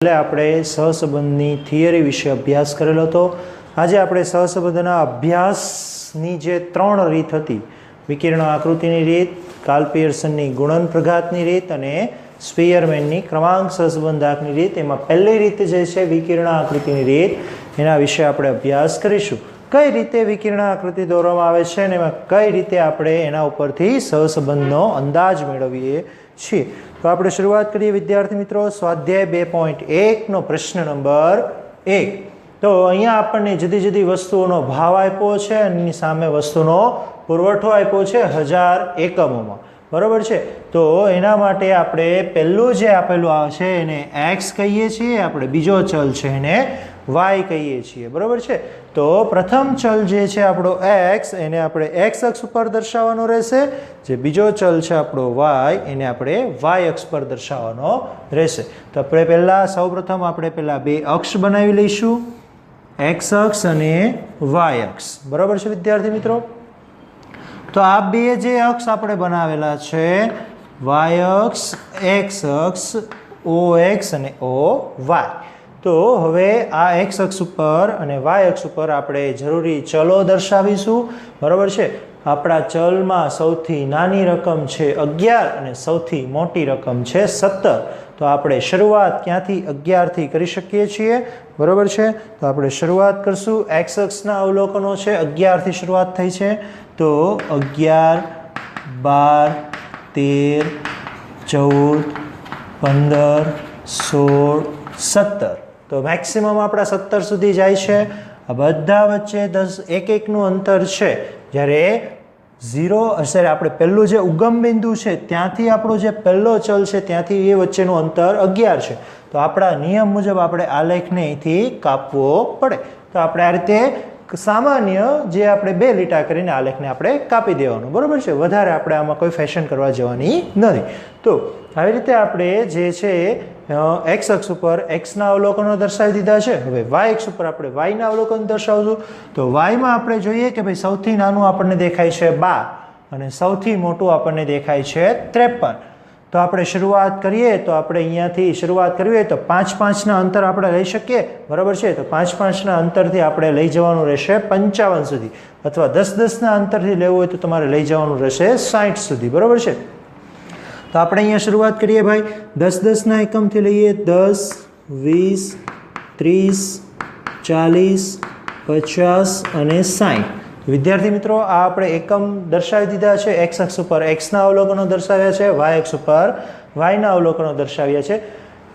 આપણે સહસંબંધની થિયરી વિશે અભ્યાસ કરેલો હતો। આજે આપણે સહસંબંધના અભ્યાસની જે ત્રણ રીત હતી, વિકિરણ આકૃતિની રીત, કાર્લ પિયર્સનની ગુણન પ્રઘાતની રીત અને સ્પીયરમેનની ક્રમાંક સહસંબંધાંકની રીત, એમાં પહેલી રીત જે છે વિકિરણ આકૃતિની રીત, એના વિશે આપણે અભ્યાસ કરીશું। કઈ રીતે વિકિરણ આકૃતિ દોરવામાં આવે છે અને એમાં કઈ રીતે આપણે એના ઉપરથી સહસંબંધનો અંદાજ મેળવીએ છીએ। તો આપણે શરૂઆત કરીએ વિદ્યાર્થી મિત્રો સ્વાધ્યાય 2.1 નો પ્રશ્ન નંબર 1। તો અહીંયા આપણને જુદી જુદી વસ્તુઓનો ભાવ આપ્યો છે અને એની સામે વસ્તુનો પુરવઠો આપ્યો છે 1000 એકમોમાં, બરાબર છે। તો એના માટે આપણે પહેલું જે આપેલું આવે છે એને x કહીએ છીએ, આપણે બીજો ચલ છે એને y કહીએ છીએ, બરાબર છે। તો પ્રથમ ચલ જે છે આપણો x, એને આપણે x અક્ષ ઉપર દર્શાવવાનો રહેશે, જે બીજો ચલ છે આપણો y, એને આપણે y અક્ષ પર દર્શાવવાનો રહેશે। તો આપણે પહેલા સૌપ્રથમ આપણે પહેલા બે અક્ષ બનાવી લઈશું, x અક્ષ અને y અક્ષ, બરાબર છે વિદ્યાર્થી મિત્રો। તો આ બે જે અક્ષ આપણે બનાવેલા છે, y અક્ષ, x અક્ષ, ox અને oy, તો હવે આ x અક્ષ ઉપર અને y અક્ષ ઉપર આપણે જરૂરી ચલો દર્શાવીશું, બરાબર છે। આપણા ચલમાં સૌથી નાની રકમ છે 11 અને સૌથી મોટી રકમ છે 17। તો આપણે શરૂઆત ક્યાંથી 11 થી કરી શકીએ છીએ, બરાબર છે। તો આપણે શરૂઆત કરશું, x અક્ષના અવલોકનો છે 11 થી શરૂઆત થઈ છે, તો 11, 12, 13, 14, 15, 16, 17। તો મેક્સિમમ આપણા 17 સુધી જાય છે। આ બધા વચ્ચે 10 એક નું અંતર છે। જ્યારે 0 હશે, આપણે પહેલું જે ઉગમ બિંદુ છે ત્યાંથી આપણો જે પહેલો ચલ છે ત્યાંથી એ વચ્ચેનું અંતર 11 છે। તો આપણા નિયમ મુજબ આપણે આલેખને અહીંથી કાપવો પડે। તો આપણે આ રીતે સામાન્ય જે આપણે બે લીટા કરીને આલેખને આપણે કાપી દેવાનું, બરાબર છે। વધારે આપણે આમાં કોઈ ફેશન કરવા જવાની નથી। તો આવી રીતે આપણે જે છે x અક્ષ ઉપર x ના અવલોકનો દર્શાવી દીધા છે। હવે y અક્ષ ઉપર આપણે y ના અવલોકન દર્શાવશું। તો y માં આપણે જોઈએ કે ભાઈ સૌથી નાનું આપણને દેખાય છે 12 અને સૌથી મોટું આપણને દેખાય છે 53। તો આપણે શરૂઆત કરીએ તો આપણે અહીંયાથી શરૂઆત કરવી હોય તો 5-5 ના અંતર આપણે લઈ શકીએ, બરાબર છે। તો 5-5 ના અંતરથી આપણે લઈ જવાનું રહેશે 55 સુધી, અથવા 10-10 ના અંતરથી લેવું હોય તો તમારે લઈ જવાનું રહેશે 60 સુધી, બરાબર છે। તો આપણે અહીંયા શરૂઆત કરીએ ભાઈ 10-10 ના એકમથી લઈએ, 10, 20, 30, 40, 50 અને 60। વિદ્યાર્થી મિત્રો આ આપણે એકમ દર્શાવી દીધા છે। x અક્ષ ઉપર x ના અવલોકનો દર્શાવ્યા છે, y અક્ષ ઉપર y ના અવલોકનો દર્શાવ્યા છે।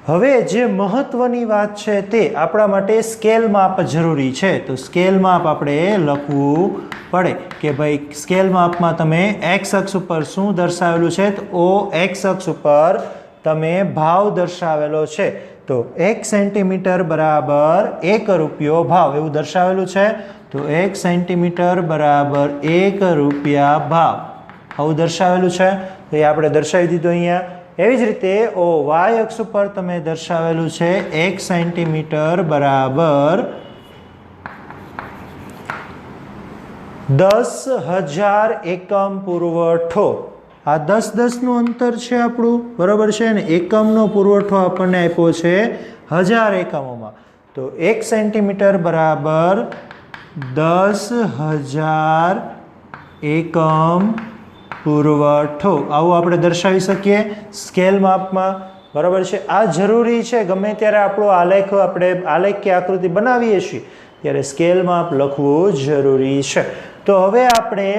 હવે જે મહત્વની વાત છે તે આપણા માટે સ્કેલ માપ જરૂરી છે। તો સ્કેલ માપ આપણે લખવું પડે કે ભાઈ સ્કેલ માપમાં તમે x અક્ષ ઉપર શું દર્શાવેલું છે, તો x અક્ષ ઉપર તમે ભાવ દર્શાવેલો છે। તો 1 સેન્ટીમીટર બરાબર 1 રૂપિયો ભાવ એવું દર્શાવેલું છે। તો 1 સેન્ટીમીટર બરાબર 1 રૂપિયા ભાવ આવું દર્શાવેલું છે। તો એ આપણે દર્શાવી દીધું અહીંયા। એવી જ રીતે y અક્ષ ઉપર તમે દર્શાવેલું છે 1 સેન્ટીમીટર બરાબર 10,000 એકમ પુરવઠો। આ 10-10 નું અંતર છે આપણું, બરાબર છે ને, એકમનો પુરવઠો આપણને આપ્યો છે 1000 એકમોમાં। તો 1 સેન્ટીમીટર બરાબર 10,000 એકમ પુરવઠો આવું આપણે દર્શાવી શકીએ સ્કેલ માપમાં, બરાબર છે। આ જરૂરી છે, ગમે ત્યારે આપણો આલેખ આપણે આલેખ કે આકૃતિ બનાવીએ છીએ ત્યારે સ્કેલ માપ લખવું જરૂરી છે। તો હવે આપણે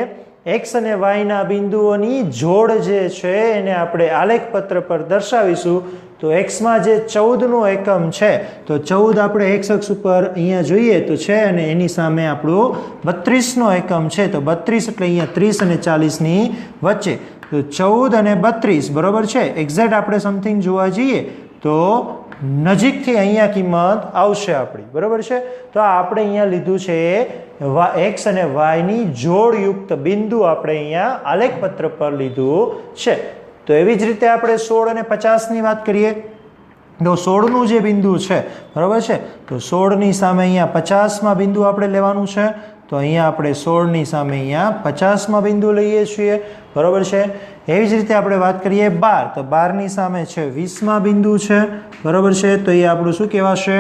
x અને y ના બિંદુઓની જોડ જે છે એને આપણે આલેખ પત્ર પર દર્શાવીશું। તો x માં જે 14 નો એકમ છે, તો 14 આપણે x અક્ષ ઉપર અહીંયા જોઈએ તો છે અને એની સામે આપણું 32 નો એકમ છે। તો 32 એટલે અહીંયા 30 અને 40 ની વચ્ચે, તો 14 અને 32, બરાબર છે। એક્ઝેક્ટ આપણે સમથિંગ જોવા જઈએ તો નજીકથી અહીંયા કિંમત આવશે આપણી, બરાબર છે। તો આપણે અહીંયા લીધું છે x અને y ની જોડયુક્ત બિંદુ આપણે અહીંયા આલેખ પત્ર પર લીધું છે। તો એવી જ રીતે આપણે 16 અને 50 ની વાત કરીએ તો 16 નું જે બિંદુ છે, બરાબર છે, તો 16 ની સામે અહીંયા 50 માં બિંદુ આપણે લેવાનું છે। તો અહીંયા આપણે 16ની સામે અહીંયા 50માં બિંદુ લઈએ છીએ, બરાબર છે. એવી જ રીતે આપણે વાત કરીએ 12, તો 12ની સામે છે 20માં બિંદુ છે, બરાબર છે. તો એ આપણું શું કહેવાશે?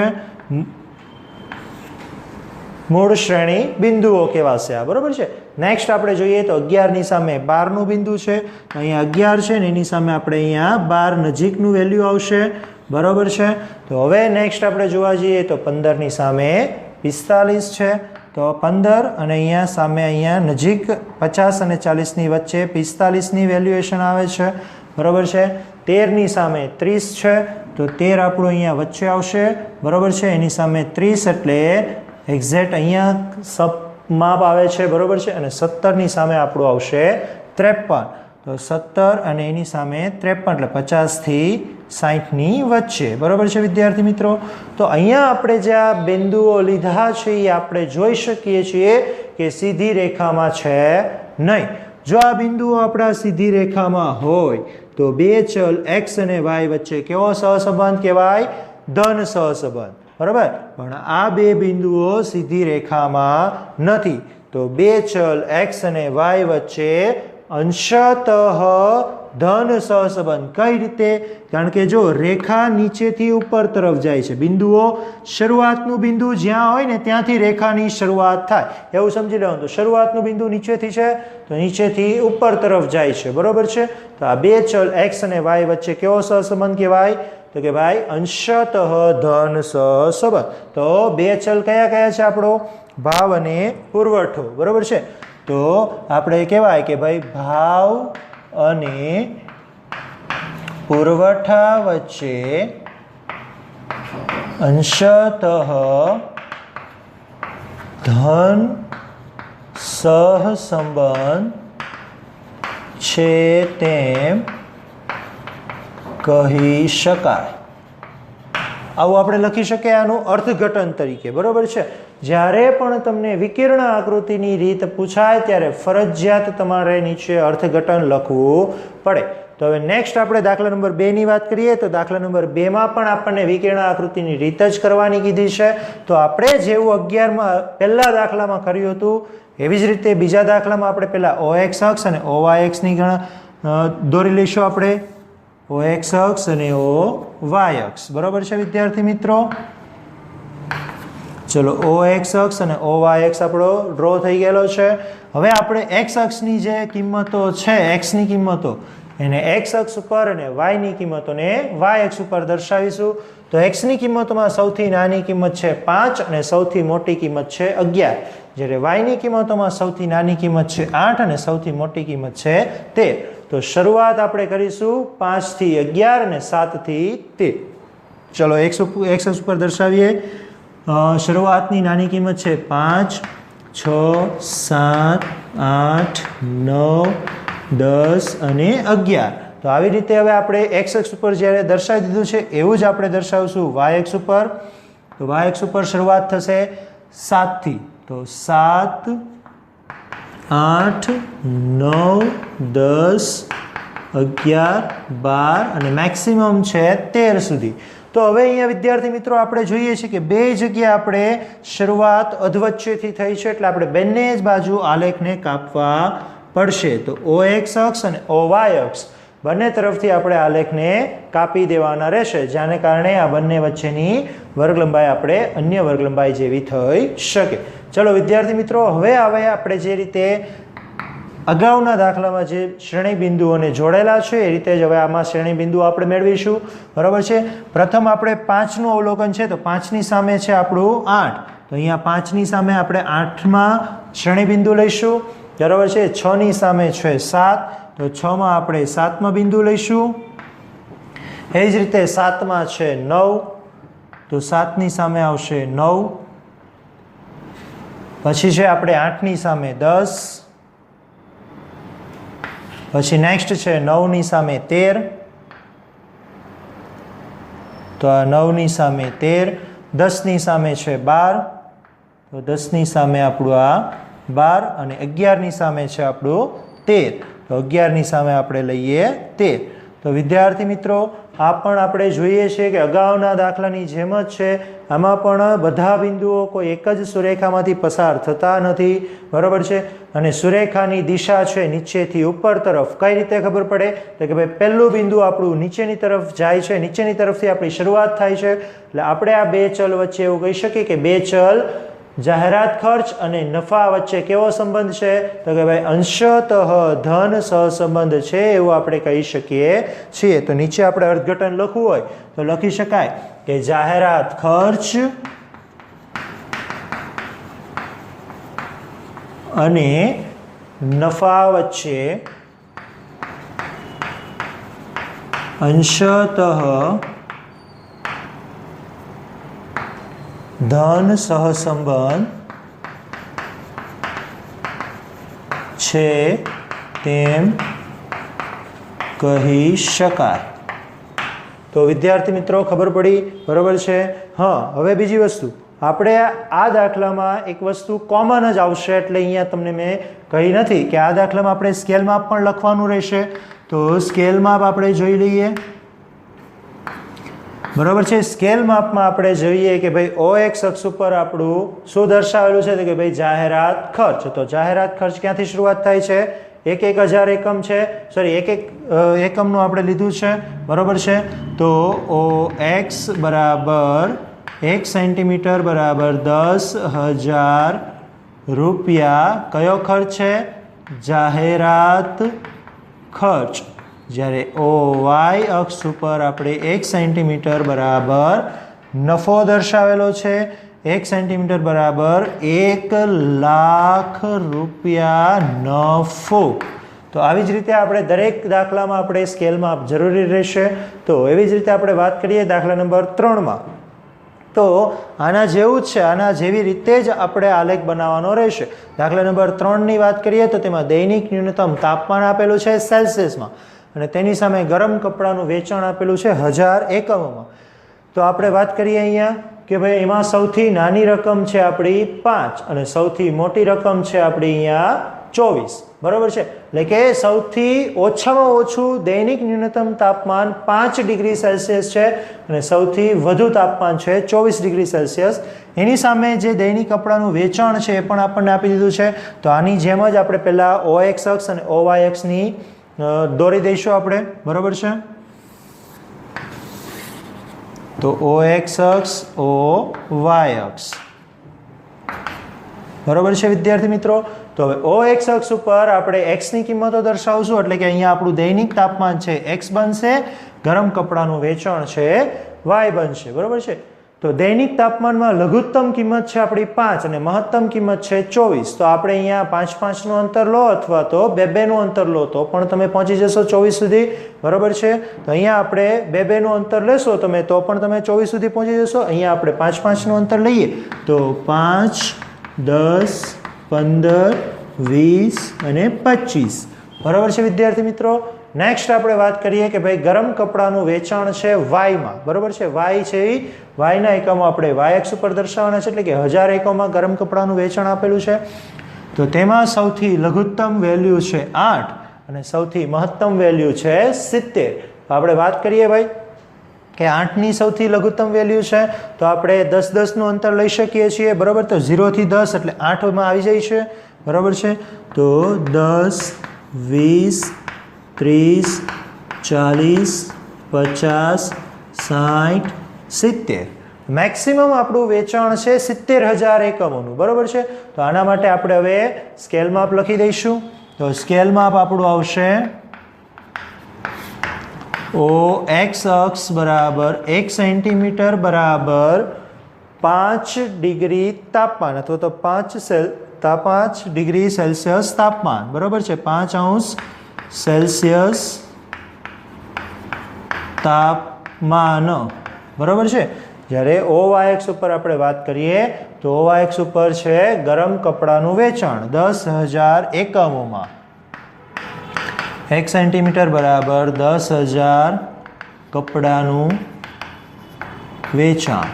મૂળ શ્રેણી બિંદુઓ કહેવાશે આ, બરાબર છે. નેક્સ્ટ આપણે જોઈએ તો 11ની સામે 12નું બિંદુ છે, તો અહીંયા 11 છે ને એની સામે આપણે અહીંયા 12 નજીકનું વેલ્યુ આવશે, બરાબર છે. તો હવે નેક્સ્ટ આપણે જોવા જઈએ તો 15ની સામે 45 છે, તો 15 અને અહીંયા સામે અહીંયા નજીક 50 અને 40ની વચ્ચે 45ની વેલ્યુએશન આવે છે, બરાબર છે. 13ની સામે 30 છે, તો 13 આપણું અહીંયા વચ્ચે આવશે, બરાબર છે. એની સામે 30 એટલે એક્ઝેક્ટ અહીંયા માપ આવે છે, બરાબર છે. અને 17ની સામે આપણું આવશે 53, તો 17 અને એની સામે 53 એટલે 50 થી 60ની વચ્ચે, બરાબર છે વિદ્યાર્થી મિત્રો. તો અહીંયા આપણે જે આ બિંદુઓ લીધા છે એ આપણે જોઈ શકીએ છીએ કે સીધી રેખામાં છે નહીં. જો આ બિંદુઓ આપણા સીધી રેખામાં હોય તો બે ચલ x અને y વચ્ચે કેવો સહસંબંધ કહેવાય? ધન સહસંબંધ, બરાબર. પણ આ બે બિંદુઓ સીધી રેખામાં નથી, તો બે ચલ x અને y વચ્ચે અંશતઃ ધન સહસંબંધ. કઈ રીતે? કારણ કે જો રેખા નીચેથી ઉપર તરફ જાય છે, બિંદુઓ શરૂઆતનું બિંદુ જ્યાં હોય ને ત્યાંથી રેખાની શરૂઆત થાય એવું સમજી લેવાનું. તો શરૂઆતનું બિંદુ નીચેથી છે તો નીચેથી ઉપર તરફ જાય છે, બરાબર છે. તો આ બે ચલ x અને y વચ્ચે કેવો સહસંબંધ કહેવાય? તો કે ભાઈ અંશતઃ ધન સહસંબંધ. તો બે ચલ કયા કયા છે? આપણો ભાવ અને પુરવઠો, બરાબર છે. તો આપણે કહેવાય કે ભાઈ ભાવ અને પુરવઠા વચ્ચે અંશતઃ ધન સહસંબંધ છે તેમ કહી શકાય. આવું આપણે લખી શકીએ આનું અર્થઘટન તરીકે, બરાબર છે. જ્યારે પણ તમને વિકર્ણ આકૃતિની રીત પૂછાય ત્યારે ફરજિયાત તમારે નીચે અર્થઘટન લખવું પડે. તો હવે નેક્સ્ટ આપણે દાખલા નંબર 2ની વાત કરીએ તો દાખલા નંબર 2માં પણ આપણને વિકર્ણ આકૃતિની રીત જ કરવાની કીધી છે. તો આપણે જેવું 11માં પહેલા દાખલામાં કર્યું હતું એવી જ રીતે બીજા દાખલામાં આપણે પહેલા OX અક્ષ અને OY અક્ષની દોરી લઈશું આપણે. OX અક્ષ અને OY અક્ષ, બરાબર છે વિદ્યાર્થી મિત્રો. ચલો OX અક્ષ અને OY અક્ષ આપણો ડ્રો થઈ ગયેલો છે. હવે આપણે x અક્ષની જે કિંમતો છે, x ની કિંમતો એને x અક્ષ ઉપર અને y ની કિંમતોને y અક્ષ ઉપર દર્શાવીશું. તો x ની કિંમતોમાં સૌથી નાની કિંમત છે 5 અને સૌથી મોટી કિંમત છે 11, જ્યારે y ની કિંમતોમાં સૌથી નાની કિંમત છે 8 અને સૌથી મોટી કિંમત છે 13. તો શરૂઆત આપણે કરીશું 5 થી 11 અને 7 થી 13. ચલો x અક્ષ ઉપર દર્શાવીએ. શરૂઆતની નાની કિંમત છે 5, 6, 7, 8, 9, 10 અને 11. તો આવી રીતે હવે આપણે x અક્ષ ઉપર જ્યારે દર્શાવી દીધું છે એવું જ આપણે દર્શાવશું y અક્ષ ઉપર. તો y અક્ષ ઉપર શરૂઆત થશે 7 થી, તો 7, 8, 9, 10, 11, 12 અને મેક્સિમમ છે 13 સુધી. તો હવે અહીંયા વિદ્યાર્થી મિત્રો આપણે જોઈએ છીએ કે બે જગ્યાએ આપણે શરૂઆત અધવચ્ચેથી થઈ છે એટલે આપણે બંને જ બાજુ આલેખને કાપવા પડશે. તો OX અક્ષ અને OY અક્ષ બંને તરફથી આપણે આલેખને કાપી દેવાના રહેશે, જેને કારણે આ બંને વચ્ચેની વર્ગ લંબાઈ આપણે અન્ય વર્ગ લંબાઈ જેવી થઈ શકે. ચલો વિદ્યાર્થી મિત્રો, હવે આપણે જે રીતે અગાઉના દાખલામાં જે શ્રેણી બિંદુઓને જોડેલા છે એ રીતે જ હવે આમાં શ્રેણી બિંદુઓ આપણે મેળવીશું, બરાબર છે. પ્રથમ આપણે 5નું અવલોકન છે, તો 5ની સામે છે આપણું 8, તો અહીંયા 5ની સામે આપણે 8માં શ્રેણી બિંદુ લઈશું, બરાબર છે. 6ની સામે છે 7, તો 6માં આપણે 7માં બિંદુ લઈશું. એ જ રીતે 7માં છે 9, તો 7ની સામે આવશે 9. પછી છે આપણે 8ની સામે 10, પછી નેક્સ્ટ છે 9ની સામે 13, તો આ 9ની સામે 13, 10ની સામે છે 12, તો 10ની સામે આપણું આ 12 અને 11ની સામે છે આપણું 13, તો 11ની સામે આપણે લઈએ 13. તો વિદ્યાર્થી મિત્રો આ પણ આપણે જોઈએ છીએ કે અગાઉના દાખલાની જેમ જ છે. આમાં પણ બધા બિંદુઓ કોઈ એક જ સુરેખામાંથી પસાર થતા નથી, બરાબર છે. અને સુરેખાની દિશા છે નીચેથી ઉપર તરફ. કઈ રીતે ખબર પડે? તો કે ભાઈ પહેલું બિંદુ આપણું નીચેની તરફ જાય છે, નીચેની તરફથી આપણી શરૂઆત થાય છે. એટલે આપણે આ બે ચલ વચ્ચે એવું કહી શકીએ કે બે ચલ જાહેરાત ખર્ચ અને નફા વચ્ચે કેવો સંબંધ છે? તો કે ભાઈ અંશતઃ ધન સહસંબંધ છે એવું આપણે કહી શકીએ છીએ. તો નીચે આપણે અર્થઘટન લખવું હોય તો લખી શકાય કે જાહેરાત ખર્ચ અને નફા વચ્ચે અંશતઃ ધન સહસંબંધ છે તેમ કહી શકાય. તો વિદ્યાર્થી મિત્રો ખબર પડી, બરાબર છે. હા, હવે બીજી વસ્તુ આપણે આ દાખલામાં એક વસ્તુ કોમન જ આવશે, એટલે અહીંયા તમને મેં કહી નથી કે આ દાખલામાં આપણે સ્કેલ માપ પણ લખવાનું રહેશે. તો સ્કેલ માપ આપણે જોઈ લઈએ, બરાબર છે. સ્કેલ માપમાં આપણે જોઈએ કે ભાઈ OX અક્ષ ઉપર આપણું શું દર્શાવેલું છે? તો કે ભાઈ જાહેરાત ખર્ચ. તો જાહેરાત ખર્ચ ક્યાંથી શરૂઆત થાય છે? 1000 એકમ છે, સોરી 1 એકમનું આપણે લીધું છે, બરાબર છે. તો OX બરાબર 1 સેન્ટીમીટર બરાબર 10,000 રૂપિયા. કયો ખર્ચ છે? જાહેરાત ખર્ચ. જ્યારે OY અક્ષ ઉપર આપણે 1 સેન્ટીમીટર બરાબર નફો દર્શાવેલો છે. 1 સેન્ટીમીટર બરાબર 1 લાખ રૂપિયા નફો. તો આવી જ રીતે આપણે દરેક દાખલામાં આપણે સ્કેલમાં જરૂરી રહેશે. તો એવી જ રીતે આપણે વાત કરીએ દાખલા નંબર 3માં. તો આના જેવું જ છે, આના જેવી રીતે જ આપણે આલેખ બનાવવાનો રહેશે. દાખલા નંબર 3ની વાત કરીએ તો તેમાં દૈનિક ન્યૂનતમ તાપમાન આપેલું છે સેલ્સિયસમાં અને તેની સામે ગરમ કપડાનું વેચાણ આપેલું છે 1000 એકમોમાં. તો આપણે વાત કરીએ અહીંયા કે ભાઈ એમાં સૌથી નાની રકમ છે આપણી 5 અને સૌથી મોટી રકમ છે આપણી અહીંયા 24, બરાબર છે. એટલે કે સૌથી ઓછામાં ઓછું દૈનિક ન્યૂનતમ તાપમાન 5 ડિગ્રી સેલ્સિયસ છે અને સૌથી વધુ તાપમાન છે 24 ડિગ્રી સેલ્સિયસ. એની સામે જે દૈનિક કપડાનું વેચાણ છે એ પણ આપણને આપી દીધું છે. તો આની જેમ જ આપણે પહેલાં OX અક્ષ અને OY અક્ષની દોરી દઈશું આપણે, બરાબર છે. તો OX અક્ષ OY અક્ષ, બરાબર છે વિદ્યાર્થી મિત્રો. તો હવે OX અક્ષ ઉપર આપણે x ની કિંમતો દર્શાવશું, એટલે કે અહીંયા આપણું દૈનિક તાપમાન છે x બનશે, ગરમ કપડાનું વેચાણ છે y બનશે, બરાબર છે. તો દૈનિક તાપમાનમાં લઘુત્તમ કિંમત છે આપણી 5 અને મહત્તમ કિંમત છે 24. તો આપણે અહીંયા 5-5 નું અંતર લો અથવા તો 2-2 નું અંતર લો તો પણ તમે પહોંચી જશો 24 સુધી, બરાબર છે. તો અહીંયા આપણે 2-2 નું અંતર લેશો તમે તો પણ તમે 24 સુધી પહોંચી જશો. અહીંયા આપણે 5-5 નું અંતર લઈએ તો 5, 10, 15, 20 અને 25, બરાબર છે વિદ્યાર્થી મિત્રો. નેક્સ્ટ આપણે વાત કરીએ કે ભાઈ ગરમ કપડાનું વેચાણ છે વાયમાં, બરાબર છે. વાય છે એ વાયના એકમો આપણે વાય અક્ષ ઉપર દર્શાવવાના છે, એટલે કે 1000 એકમોમાં ગરમ કપડાનું વેચાણ આપેલું છે. તો તેમાં સૌથી લઘુત્તમ વેલ્યુ છે 8 અને સૌથી મહત્તમ વેલ્યુ છે 70. આપણે વાત કરીએ ભાઈ કે 8ની સૌથી લઘુત્તમ વેલ્યુ છે તો આપણે 10-10 નું અંતર લઈ શકીએ છીએ, બરાબર. તો 0 થી 10 એટલે 8માં આવી જાય છે, બરાબર છે. તો 10, 20, 30, 40, 50, 60, 70. મેક્સિમમ આપણું વેચાણ છે 70,000 એકમોનું, બરાબર છે. તો આના માટે આપણે હવે સ્કેલ માપ લખી દઈશું. તો સ્કેલ માપ આપણું આવશે OX અક્ષ બરાબર 1 સેન્ટીમીટર બરાબર 5 ડિગ્રી તાપમાન અથવા તો 5 ડિગ્રી સેલ્સિયસ તાપમાન, બરાબર છે. 5 અંશ સેલ્સિયસ તાપમાન, બરાબર છે. જ્યારે OY અક્ષ ઉપર આપણે વાત કરીએ તો OY અક્ષ ઉપર છે ગરમ કપડાનું વેચાણ 10,000 એકમોમાં. 1 સેન્ટીમીટર બરાબર 10,000 કપડાનું વેચાણ,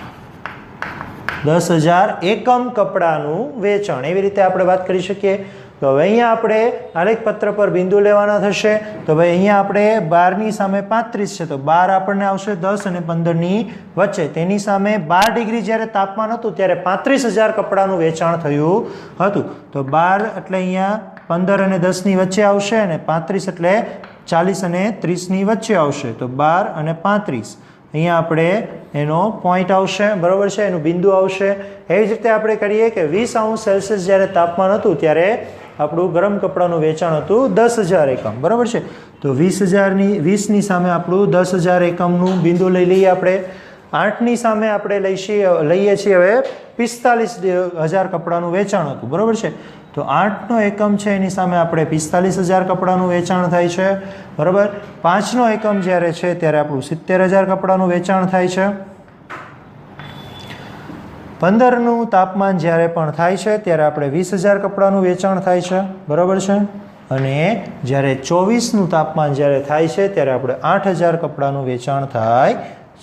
10,000 એકમ કપડાનું વેચાણ, એવી રીતે આપણે વાત કરી શકીએ. તો હવે અહીંયા આપણે આલેખપત્ર પર બિંદુ લેવાના થશે. તો ભાઈ અહીંયા આપણે 12ની સામે 35 છે, તો 12 આપણને આવશે 10 અને 15ની વચ્ચે. તેની સામે 12 ડિગ્રી જ્યારે તાપમાન હતું ત્યારે 35,000 કપડાનું વેચાણ થયું હતું. તો 12 એટલે અહીંયા 15 અને 10ની વચ્ચે આવશે, અને 35 એટલે 40 અને 30ની વચ્ચે આવશે. તો 12 અને 35 અહીંયા આપણે એનો પોઈન્ટ આવશે, બરાબર છે, એનું બિંદુ આવશે. એવી જ રીતે આપણે કરીએ કે 20°C જ્યારે તાપમાન હતું ત્યારે આપણું ગરમ કપડાનું વેચાણ હતું 10,000 એકમ, બરાબર છે. તો 20ની સામે આપણું 10,000 એકમનું બિંદુ લઈ લઈએ આપણે. 8ની સામે આપણે લઈએ છીએ હવે 45,000 કપડાનું વેચાણ હતું, બરાબર છે. તો 8નો એકમ છે એની સામે આપણે 45,000 કપડાનું વેચાણ થાય છે, બરાબર. 5નો એકમ જ્યારે છે ત્યારે આપણું 70,000 કપડાનું વેચાણ થાય છે. 15નું તાપમાન જ્યારે પણ થાય છે ત્યારે આપણે 20,000 કપડાનું વેચાણ થાય છે, બરાબર છે. અને જ્યારે 24નું તાપમાન જ્યારે થાય છે ત્યારે આપણે 8,000 કપડાનું વેચાણ થાય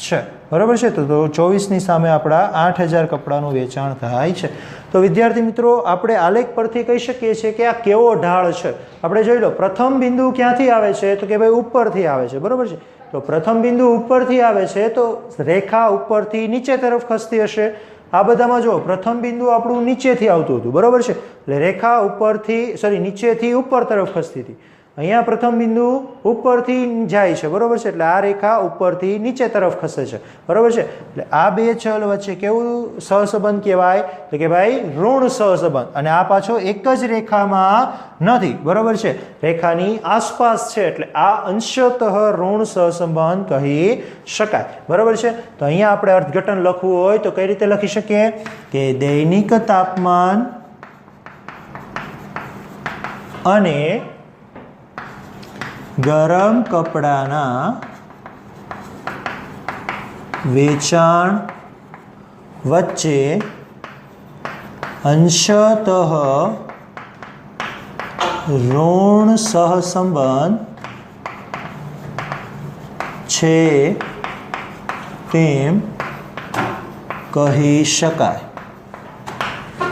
છે, બરાબર છે. તો 24ની સામે આપણા 8,000 કપડાનું વેચાણ થાય છે. તો વિદ્યાર્થી મિત્રો, આપણે આલેખ પરથી કહી શકીએ છીએ કે આ કેવો ઢાળ છે. આપણે જોઈ લો, પ્રથમ બિંદુ ક્યાંથી આવે છે, તો કે ભાઈ ઉપરથી આવે છે, બરાબર છે. તો પ્રથમ બિંદુ ઉપરથી આવે છે તો રેખા ઉપરથી નીચે તરફ ખસતી હશે. આ બધામાં જો પ્રથમ બિંદુ આપણું નીચેથી આવતું હતું, બરાબર છે. એટલે રેખા નીચેથી ઉપર તરફ ખસતી હતી. અહીંયા પ્રથમ બિંદુ ઉપરથી જાય છે, બરાબર છે. એટલે આ રેખા ઉપરથી નીચે તરફ ખસે છે, બરાબર છે. એટલે આ બે ચલ વચ્ચે કેવું સહસંબંધ કહેવાય, તો કે ભાઈ ઋણ સહસંબંધ. અને આ પાછો એક જ રેખામાં નથી, બરાબર છે, રેખાની આસપાસ છે. એટલે આ અંશતઃ ઋણ સહસંબંધ કહી શકાય, બરાબર છે. તો અહીંયા આપણે અર્થઘટન લખવું હોય તો કઈ રીતે લખી શકીએ કે દૈનિક તાપમાન અને ગરમ કપડાના વેચાણ વચ્ચે અંશતઃ ઋણ સહસંબંધ છે તેમ કહી શકાય.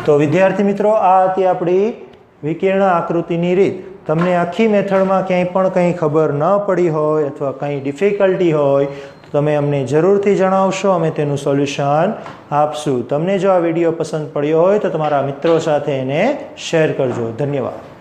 તો વિદ્યાર્થી મિત્રો, આ હતી આપણી વિકર્ણ આકૃતિની રીત. તમને આખી મેથડમાં ક્યાંય પણ કંઈ ખબર ન પડી હોય અથવા કંઈ ડિફિકલ્ટી હોય તો તમે અમને જરૂરથી જણાવશો, અમે તેનું સોલ્યુશન આપશું. તમને જો આ વિડીયો પસંદ પડ્યો હોય તો તમારા મિત્રો સાથે એને શેર કરજો. ધન્યવાદ.